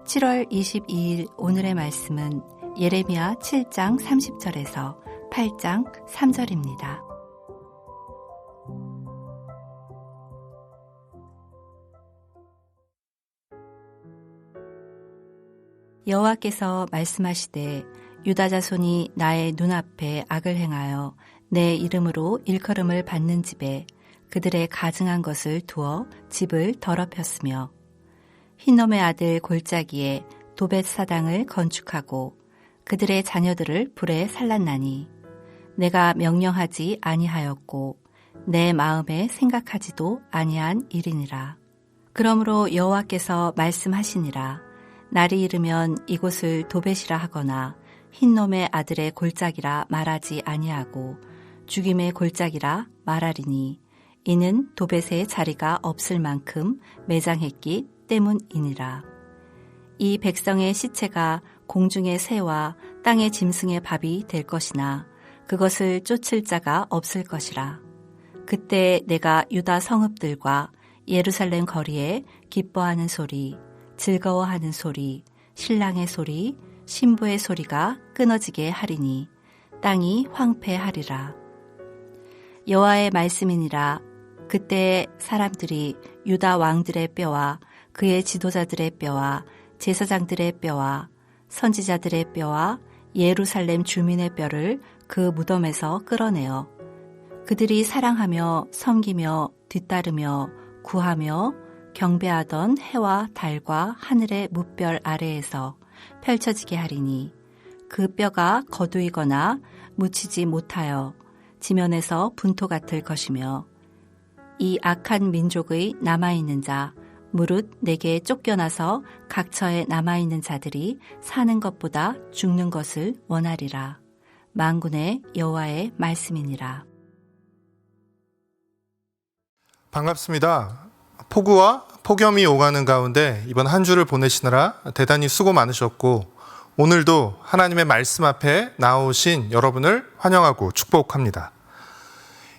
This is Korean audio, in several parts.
7월 22일 오늘의 말씀은 예레미야 7장 30절에서 8장 3절입니다. 여호와께서 말씀하시되 유다 자손이 나의 눈앞에 악을 행하여 내 이름으로 일컬음을 받는 집에 그들의 가증한 것을 두어 집을 더럽혔으며 hinnom의 아들 골짜기에 도벳 사당을 건축하고 그들의 자녀들을 불에 살랐나니 내가 명령하지 아니하였고 내 마음에 생각하지도 아니한 일이니라. 그러므로 여호와께서 말씀하시니라. 날이 이르면 이곳을 도벳이라 하거나 hinnom의 아들의 골짜기라 말하지 아니하고 죽임의 골짜기라 말하리니 이는 도벳의 자리가 없을 만큼 매장했기 때문이니라. 이 백성의 시체가 공중의 새와 땅의 짐승의 밥이 될 것이나 그것을 쫓을 자가 없을 것이라. 그때 내가 유다 성읍들과 예루살렘 거리에 기뻐하는 소리, 즐거워하는 소리, 신랑의 소리, 신부의 소리가 끊어지게 하리니 땅이 황폐하리라. 여호와의 말씀이니라. 그때 사람들이 유다 왕들의 뼈와 그의 지도자들의 뼈와 제사장들의 뼈와 선지자들의 뼈와 예루살렘 주민의 뼈를 그 무덤에서 끌어내어 그들이 사랑하며 섬기며 뒤따르며 구하며 경배하던 해와 달과 하늘의 무별 아래에서 펼쳐지게 하리니 그 뼈가 거두이거나 묻히지 못하여 지면에서 분토 같을 것이며 이 악한 민족의 남아있는 자 무릇 내게 쫓겨나서 각처에 남아있는 자들이 사는 것보다 죽는 것을 원하리라. 만군의 여호와의 말씀이니라. 반갑습니다. 폭우와 폭염이 오가는 가운데 이번 한 주를 보내시느라 대단히 수고 많으셨고 오늘도 하나님의 말씀 앞에 나오신 여러분을 환영하고 축복합니다.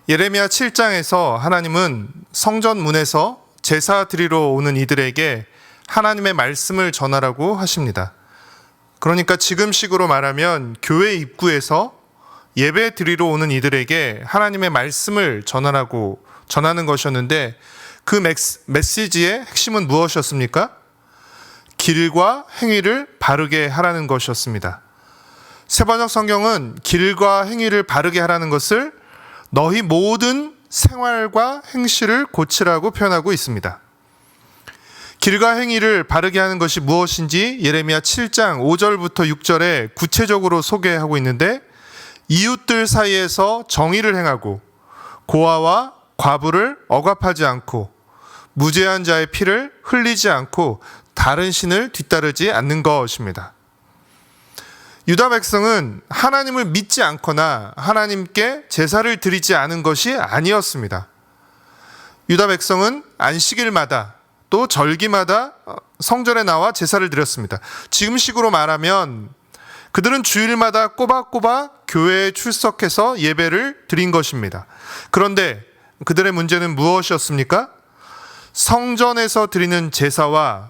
예레미야 7장에서 하나님은 성전 문에서 제사 드리러 오는 이들에게 하나님의 말씀을 전하라고 하십니다. 그러니까 지금식으로 말하면 교회 입구에서 예배 드리러 오는 이들에게 하나님의 말씀을 전하는 것이었는데 그 메시지의 핵심은 무엇이었습니까? 길과 행위를 바르게 하라는 것이었습니다. 세번역 성경은 길과 행위를 바르게 하라는 것을 너희 모든 생활과 행실을 고치라고 표현하고 있습니다. 길과 행위를 바르게 하는 것이 무엇인지 예레미야 7장 5절부터 6절에 구체적으로 소개하고 있는데 이웃들 사이에서 정의를 행하고 고아와 과부를 억압하지 않고 무죄한 자의 피를 흘리지 않고 다른 신을 뒤따르지 않는 것입니다. 유다 백성은 하나님을 믿지 않거나 하나님께 제사를 드리지 않은 것이 아니었습니다. 유다 백성은 안식일마다 또 절기마다 성전에 나와 제사를 드렸습니다. 지금식으로 말하면 그들은 주일마다 꼬박꼬박 교회에 출석해서 예배를 드린 것입니다. 그런데 그들의 문제는 무엇이었습니까? 성전에서 드리는 제사와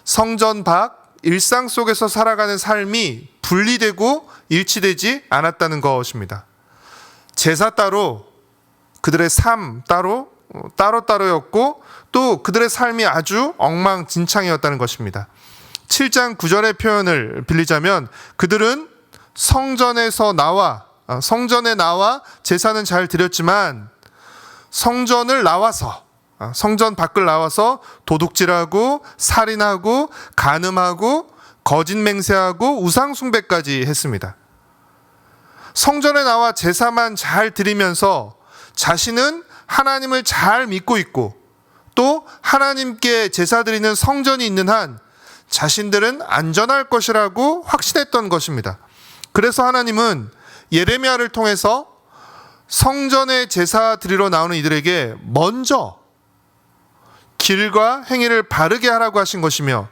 성전 밖 일상 속에서 살아가는 삶이 분리되고 일치되지 않았다는 것입니다. 제사 따로, 그들의 삶 따로였고 또 그들의 삶이 아주 엉망진창이었다는 것입니다. 7장 9절의 표현을 빌리자면 그들은 성전에 나와 제사는 잘 드렸지만 성전 밖을 나와서 도둑질하고 살인하고 간음하고 거짓 맹세하고 우상 숭배까지 했습니다. 성전에 나와 제사만 잘 드리면서 자신은 하나님을 잘 믿고 있고 또 하나님께 제사 드리는 성전이 있는 한 자신들은 안전할 것이라고 확신했던 것입니다. 그래서 하나님은 예레미야를 통해서 성전에 제사 드리러 나오는 이들에게 먼저 길과 행위를 바르게 하라고 하신 것이며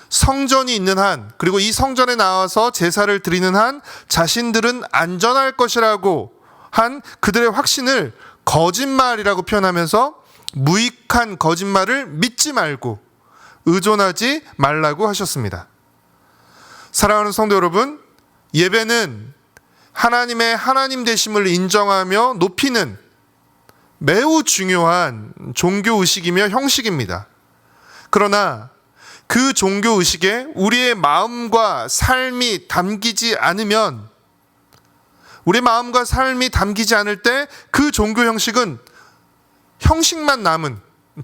성전이 있는 한 그리고 이 성전에 나와서 제사를 드리는 한 자신들은 안전할 것이라고 한 그들의 확신을 거짓말이라고 표현하면서 무익한 거짓말을 믿지 말고 의존하지 말라고 하셨습니다. 사랑하는 성도 여러분, 예배는 하나님의 하나님 되심을 인정하며 높이는 매우 중요한 종교의식이며 형식입니다. 그러나 그 종교의식에 우리의 마음과 삶이 담기지 않으면, 우리의 마음과 삶이 담기지 않을 때 그 종교 형식은 형식만 남은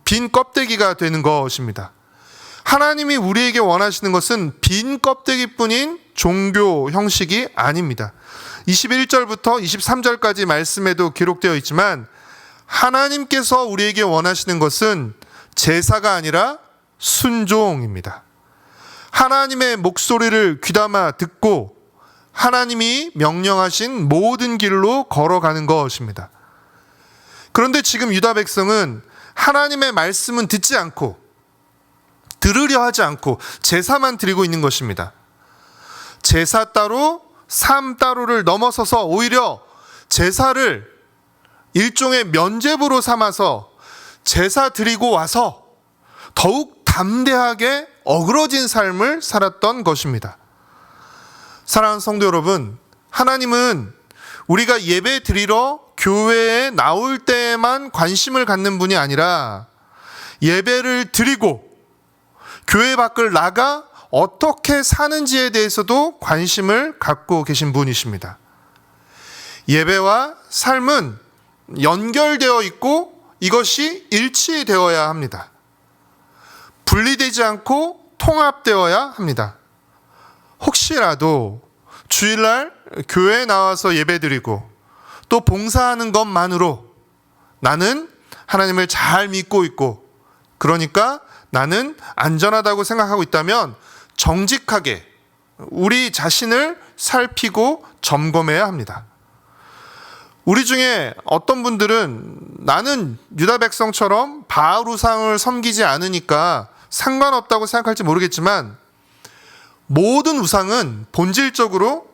빈 껍데기가 되는 것입니다. 하나님이 우리에게 원하시는 것은 빈 껍데기뿐인 종교 형식이 아닙니다. 21절부터 23절까지 말씀에도 기록되어 있지만 하나님께서 우리에게 원하시는 것은 제사가 아니라 순종입니다. 하나님의 목소리를 귀담아 듣고 하나님이 명령하신 모든 길로 걸어가는 것입니다. 그런데 지금 유다 백성은 하나님의 말씀은 듣지 않고 들으려 하지 않고 제사만 드리고 있는 것입니다. 제사 따로 삶 따로를 넘어서서 오히려 제사를 일종의 면죄부로 삼아서 제사 드리고 와서 더욱 담대하게 어그러진 삶을 살았던 것입니다. 사랑하는 성도 여러분, 하나님은 우리가 예배 드리러 교회에 나올 때에만 관심을 갖는 분이 아니라 예배를 드리고 교회 밖을 나가 어떻게 사는지에 대해서도 관심을 갖고 계신 분이십니다. 예배와 삶은 연결되어 있고 이것이 일치되어야 합니다. 분리되지 않고 통합되어야 합니다. 혹시라도 주일날 교회에 나와서 예배드리고 또 봉사하는 것만으로 나는 하나님을 잘 믿고 있고 그러니까 나는 안전하다고 생각하고 있다면 정직하게 우리 자신을 살피고 점검해야 합니다. 우리 중에 어떤 분들은 나는 유다 백성처럼 바알 우상을 섬기지 않으니까 상관없다고 생각할지 모르겠지만 모든 우상은 본질적으로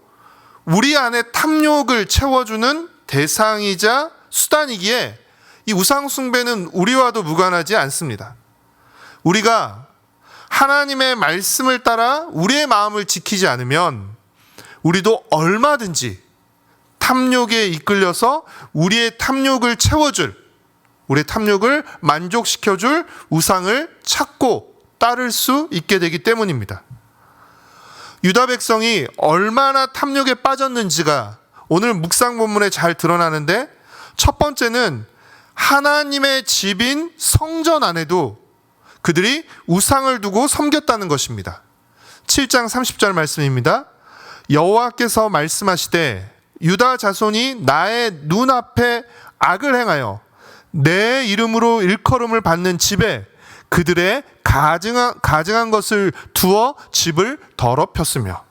우리 안에 탐욕을 채워주는 대상이자 수단이기에 이 우상 숭배는 우리와도 무관하지 않습니다. 우리가 하나님의 말씀을 따라 우리의 마음을 지키지 않으면 우리도 얼마든지 탐욕에 이끌려서 우리의 탐욕을 채워줄, 우리의 탐욕을 만족시켜줄 우상을 찾고 따를 수 있게 되기 때문입니다. 유다 백성이 얼마나 탐욕에 빠졌는지가 오늘 묵상 본문에 잘 드러나는데 첫 번째는 하나님의 집인 성전 안에도 그들이 우상을 두고 섬겼다는 것입니다. 7장 30절 말씀입니다. 여호와께서 말씀하시되 유다 자손이 나의 눈앞에 악을 행하여 내 이름으로 일컬음을 받는 집에 그들의 가증한 것을 두어 집을 더럽혔으며,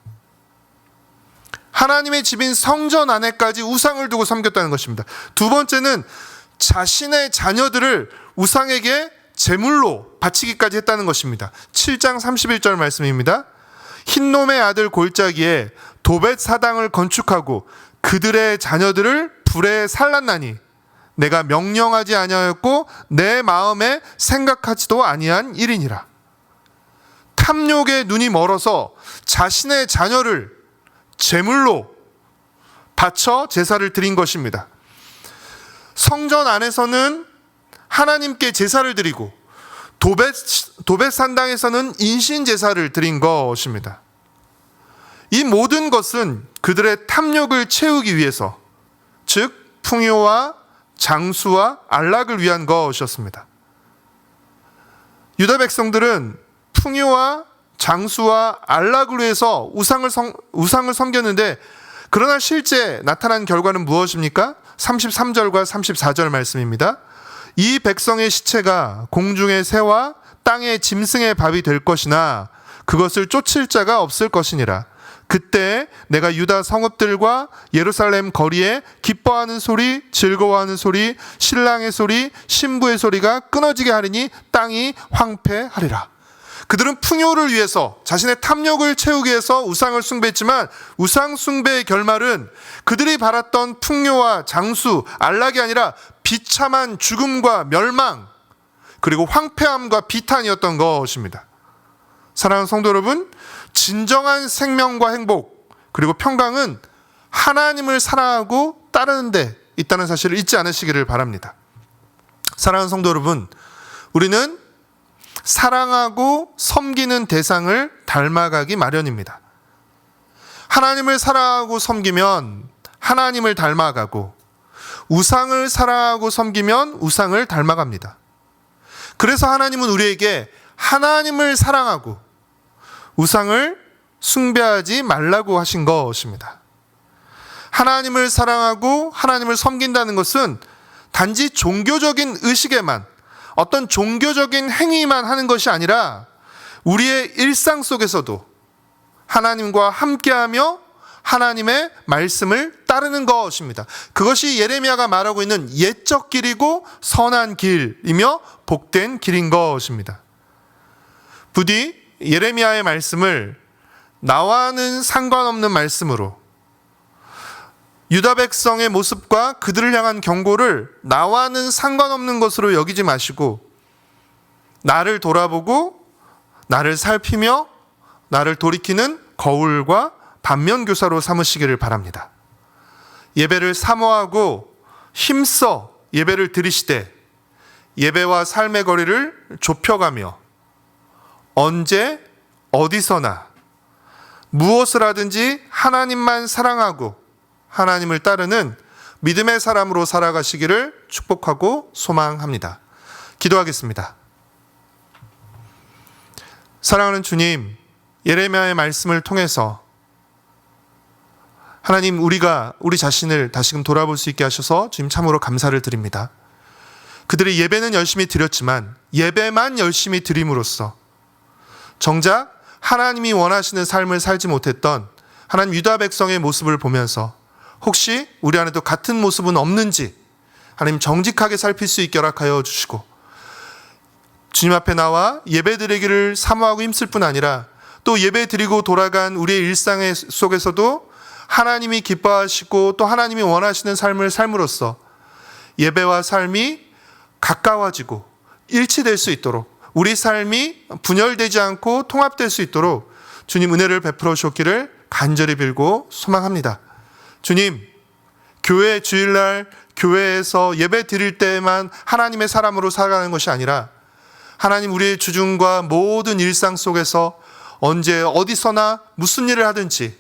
하나님의 집인 성전 안에까지 우상을 두고 섬겼다는 것입니다. 두 번째는 자신의 자녀들을 우상에게 제물로 바치기까지 했다는 것입니다. 7장 31절 말씀입니다. 흰놈의 아들 골짜기에 도벳 사당을 건축하고 그들의 자녀들을 불에 살랐나니 내가 명령하지 아니하였고 내 마음에 생각하지도 아니한 일이니라. 탐욕의 눈이 멀어서 자신의 자녀를 제물로 바쳐 제사를 드린 것입니다. 성전 안에서는 하나님께 제사를 드리고 도벳 산당에서는 인신 제사를 드린 것입니다. 이 모든 것은 그들의 탐욕을 채우기 위해서, 즉 풍요와 장수와 안락을 위한 것이었습니다. 유다 백성들은 풍요와 장수와 안락을 위해서 우상을 섬겼는데, 그러나 실제 나타난 결과는 무엇입니까? 33절과 34절 말씀입니다. 이 백성의 시체가 공중의 새와 땅의 짐승의 밥이 될 것이나 그것을 쫓을 자가 없을 것이니라. 그때 내가 유다 성읍들과 예루살렘 거리에 기뻐하는 소리, 즐거워하는 소리, 신랑의 소리, 신부의 소리가 끊어지게 하리니 땅이 황폐하리라. 그들은 풍요를 위해서, 자신의 탐욕을 채우기 위해서 우상을 숭배했지만 우상 숭배의 결말은 그들이 바랐던 풍요와 장수, 안락이 아니라 비참한 죽음과 멸망, 그리고 황폐함과 비탄이었던 것입니다. 사랑하는 성도 여러분, 진정한 생명과 행복 그리고 평강은 하나님을 사랑하고 따르는 데 있다는 사실을 잊지 않으시기를 바랍니다. 사랑하는 성도 여러분, 우리는 사랑하고 섬기는 대상을 닮아가기 마련입니다. 하나님을 사랑하고 섬기면 하나님을 닮아가고, 우상을 사랑하고 섬기면 우상을 닮아갑니다. 그래서 하나님은 우리에게 하나님을 사랑하고 우상을 숭배하지 말라고 하신 것입니다. 하나님을 사랑하고 하나님을 섬긴다는 것은 단지 종교적인 의식에만, 어떤 종교적인 행위만 하는 것이 아니라 우리의 일상 속에서도 하나님과 함께하며 하나님의 말씀을 따르는 것입니다. 그것이 예레미야가 말하고 있는 옛적 길이고 선한 길이며 복된 길인 것입니다. 부디 예레미야의 말씀을 나와는 상관없는 말씀으로, 유다 백성의 모습과 그들을 향한 경고를 나와는 상관없는 것으로 여기지 마시고 나를 돌아보고 나를 살피며 나를 돌이키는 거울과 반면교사로 삼으시기를 바랍니다. 예배를 사모하고 힘써 예배를 드리시되 예배와 삶의 거리를 좁혀가며 언제 어디서나 무엇을 하든지 하나님만 사랑하고 하나님을 따르는 믿음의 사람으로 살아가시기를 축복하고 소망합니다. 기도하겠습니다. 사랑하는 주님, 예레미야의 말씀을 통해서 하나님, 우리가 우리 자신을 다시금 돌아볼 수 있게 하셔서 주님 참으로 감사를 드립니다. 그들이 예배는 열심히 드렸지만 예배만 열심히 드림으로써 정작 하나님이 원하시는 삶을 살지 못했던 하나님 유다 백성의 모습을 보면서 혹시 우리 안에도 같은 모습은 없는지 하나님 정직하게 살필 수 있게 허락하여 주시고, 주님 앞에 나와 예배 드리기를 사모하고 힘쓸 뿐 아니라 또 예배 드리고 돌아간 우리의 일상 속에서도 하나님이 기뻐하시고 또 하나님이 원하시는 삶을 삶으로써 예배와 삶이 가까워지고 일치될 수 있도록, 우리 삶이 분열되지 않고 통합될 수 있도록 주님 은혜를 베풀어 주었기를 간절히 빌고 소망합니다. 주님, 교회 주일날 교회에서 예배 드릴 때만 하나님의 사람으로 살아가는 것이 아니라 하나님 우리의 주중과 모든 일상 속에서 언제 어디서나 무슨 일을 하든지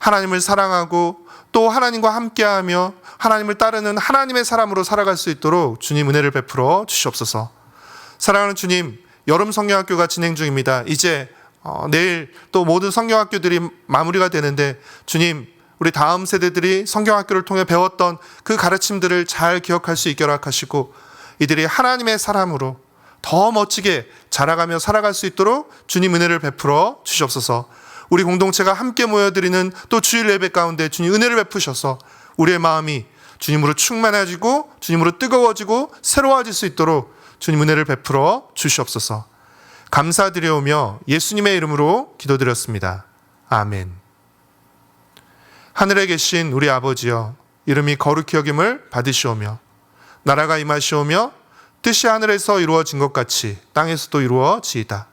하나님을 사랑하고 또 하나님과 함께하며 하나님을 따르는 하나님의 사람으로 살아갈 수 있도록 주님 은혜를 베풀어 주시옵소서. 사랑하는 주님, 여름 성경학교가 진행 중입니다. 이제 내일 또 모든 성경학교들이 마무리가 되는데 주님, 우리 다음 세대들이 성경학교를 통해 배웠던 그 가르침들을 잘 기억할 수 있게 허락하시고 이들이 하나님의 사람으로 더 멋지게 자라가며 살아갈 수 있도록 주님 은혜를 베풀어 주시옵소서. 우리 공동체가 함께 모여드리는 또 주일 예배 가운데 주님 은혜를 베푸셔서 우리의 마음이 주님으로 충만해지고 주님으로 뜨거워지고 새로워질 수 있도록 주님 은혜를 베풀어 주시옵소서. 감사드려오며 예수님의 이름으로 기도드렸습니다. 아멘. 하늘에 계신 우리 아버지여, 이름이 거룩히 여김을 받으시오며 나라가 임하시오며 뜻이 하늘에서 이루어진 것 같이 땅에서도 이루어지이다.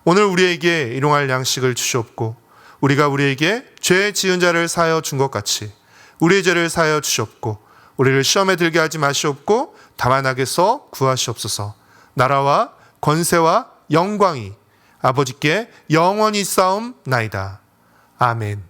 오늘 우리에게 일용할 양식을 주시옵고 우리가 우리에게 죄 지은 자를 사하여 준 것 같이 우리의 죄를 사하여 주시옵고 우리를 시험에 들게 하지 마시옵고 다만 악에서 구하시옵소서. 나라와 권세와 영광이 아버지께 영원히 쌓옵나이다. 아멘.